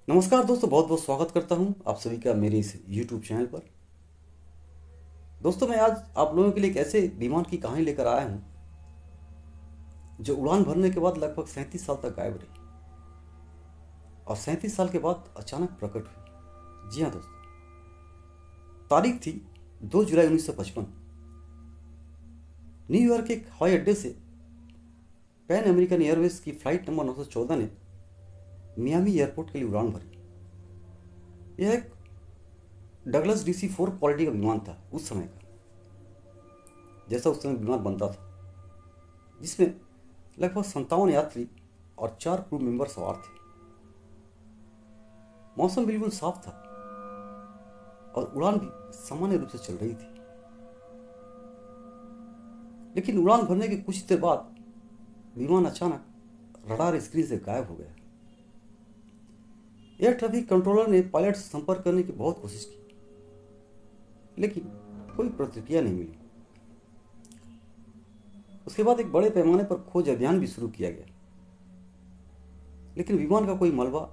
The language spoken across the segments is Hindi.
नमस्कार दोस्तों, बहुत बहुत स्वागत करता हूं आप सभी का मेरे इस YouTube चैनल पर। दोस्तों, मैं आज आप लोगों के लिए एक ऐसे विमान की कहानी लेकर आया हूं जो उड़ान भरने के बाद लगभग 37 साल तक गायब रही और 37 साल के बाद अचानक प्रकट हुई। जी हाँ दोस्तों, तारीख थी 2 जुलाई 1955। न्यूयॉर्क के एक हवाई अड्डे से पैन अमेरिकन एयरवेज की फ्लाइट नंबर 914 ने मियामी एयरपोर्ट के लिए उड़ान भरी। यह एक डगलस DC-4 क्वालिटी का विमान था उस समय का, जैसा उस समय विमान बनता था, जिसमें लगभग 57 यात्री और 4 क्रू मेंबर सवार थे। मौसम बिल्कुल साफ था और उड़ान भी सामान्य रूप से चल रही थी। लेकिन उड़ान भरने के कुछ देर बाद विमान अचानक रडार स्क्रीन से गायब हो गया। एयर ट्रैफिक कंट्रोलर ने पायलट से संपर्क करने की बहुत कोशिश की, लेकिन कोई प्रतिक्रिया नहीं मिली। उसके बाद एक बड़े पैमाने पर खोज अभियान भी शुरू किया गया, लेकिन विमान का कोई मलबा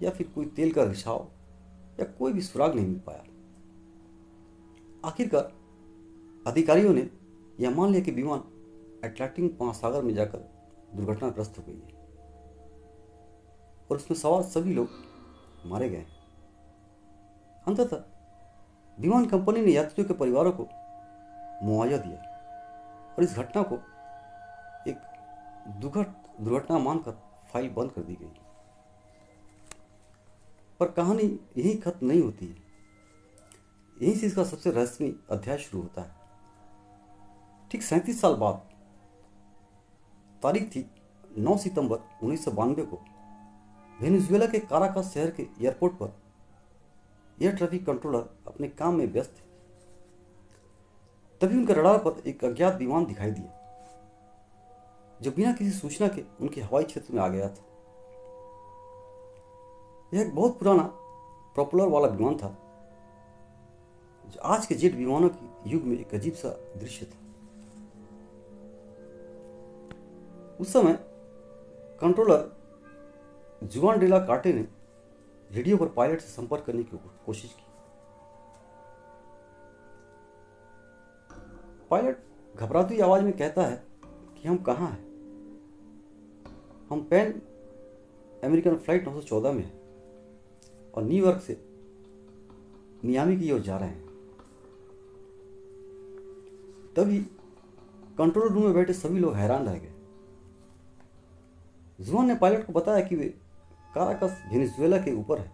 या फिर कोई तेल का रिसाव या कोई भी सुराग नहीं मिल पाया। आखिरकार अधिकारियों ने यह मान लिया कि विमान अटलांटिक महासागर में जाकर दुर्घटनाग्रस्त हो गई है और उसमें सवार सभी लोग मारे गए हैं। अंततः विमान कंपनी ने यात्रियों के परिवारों को मुआवजा दिया और इस घटना को एक दुखद दुर्घटना मानकर फाइल बंद कर दी गई। पर कहानी यहीं खत्म नहीं होती है। यहीं से इसका सबसे रहस्यमय अध्याय शुरू होता है। ठीक 37 साल बाद, तारीख थी 9 सितंबर 1992 को, वेनेजुएला के काराकास शहर के एयरपोर्ट पर एयर ट्रैफिक कंट्रोलर अपने काम में व्यस्त थे। तभी उनके रडार पर एक अज्ञात विमान दिखाई दिया, जो बिना किसी सूचना के उनके हवाई क्षेत्र में आ गया था। यह एक बहुत पुराना प्रोपेलर वाला विमान था, जो आज के जेट विमानों के युग में एक अजीब सा दृश्य था। उस समय कंट्रोलर जुआन डेला कार्टे ने रेडियो पर पायलट से संपर्क करने की कोशिश की। पायलट घबराती आवाज में कहता है कि हम कहाँ हैं। हम पैन अमेरिकन फ्लाइट 914 में हैं और न्यूयॉर्क से मियामी की ओर जा रहे हैं। तभी कंट्रोल रूम में बैठे सभी लोग हैरान रह गए। जुआन ने पायलट को बताया कि वे काराकस वेनेजुएला के ऊपर है।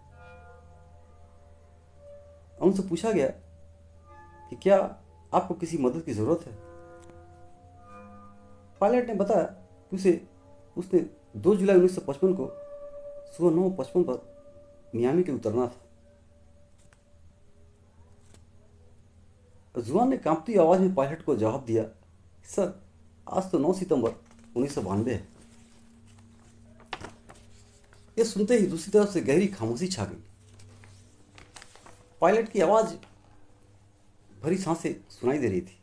उनसे पूछा गया कि क्या आपको किसी मदद की जरूरत है। पायलट ने बताया कि उसने 2 जुलाई 1955 को सुबह 9:55 पर मियामी के उतरना था। जुआन ने कांपती आवाज में पायलट को जवाब दिया, सर, आज तो 9 सितंबर 1992 है। यह सुनते ही दूसरी तरफ से गहरी खामोशी छा गई। पायलट की आवाज भरी सांसें सुनाई दे रही थी।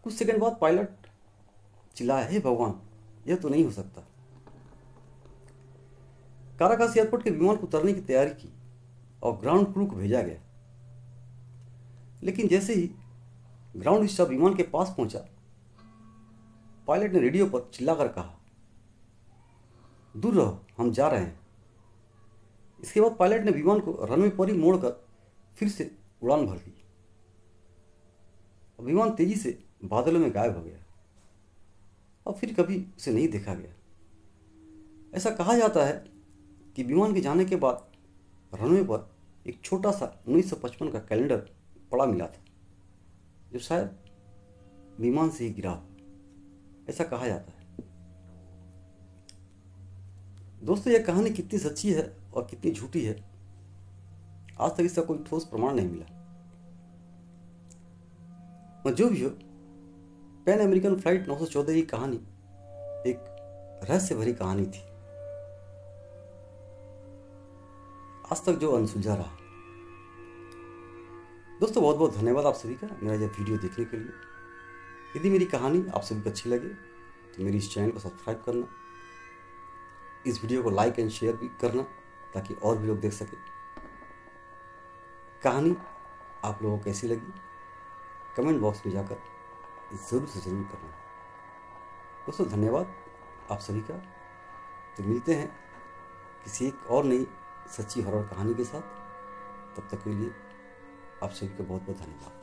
कुछ सेकंड बाद पायलट चिल्लाया, हे भगवान, यह तो नहीं हो सकता। काराकास एयरपोर्ट के विमान को उतरने की तैयारी की और ग्राउंड क्रू को भेजा गया। लेकिन जैसे ही ग्राउंड स्टाफ विमान के पास पहुंचा, पायलट ने रेडियो पर चिल्लाकर कहा, दूर रहो, हम जा रहे हैं। इसके बाद पायलट ने विमान को रनवे पर ही मोड़कर फिर से उड़ान भर दी। विमान तेजी से बादलों में गायब हो गया और फिर कभी उसे नहीं देखा गया। ऐसा कहा जाता है कि विमान के जाने के बाद रनवे पर एक छोटा सा 1955 का कैलेंडर पड़ा मिला था, जो शायद विमान से ही गिरा हो। ऐसा कहा जाता है। दोस्तों, यह कहानी कितनी सच्ची है और कितनी झूठी है, आज तक इसका कोई ठोस प्रमाण नहीं मिला। और जो भी हो, पैन अमेरिकन फ्लाइट 914 की कहानी एक रहस्य भरी कहानी थी, आज तक जो अनसुलझा रहा। दोस्तों, बहुत बहुत धन्यवाद आप सभी का मेरा यह वीडियो देखने के लिए। यदि मेरी कहानी आप सभी को अच्छी लगे तो मेरी इस चैनल को सब्सक्राइब करना, इस वीडियो को लाइक एंड शेयर भी करना ताकि और भी लोग देख सके। कहानी आप लोगों को कैसी लगी कमेंट बॉक्स में जाकर ज़रूर से ज़रूर करना। दोस्तों धन्यवाद आप सभी का। तो मिलते हैं किसी एक और नई सच्ची हॉरर कहानी के साथ। तब तक के लिए आप सभी का बहुत बहुत धन्यवाद।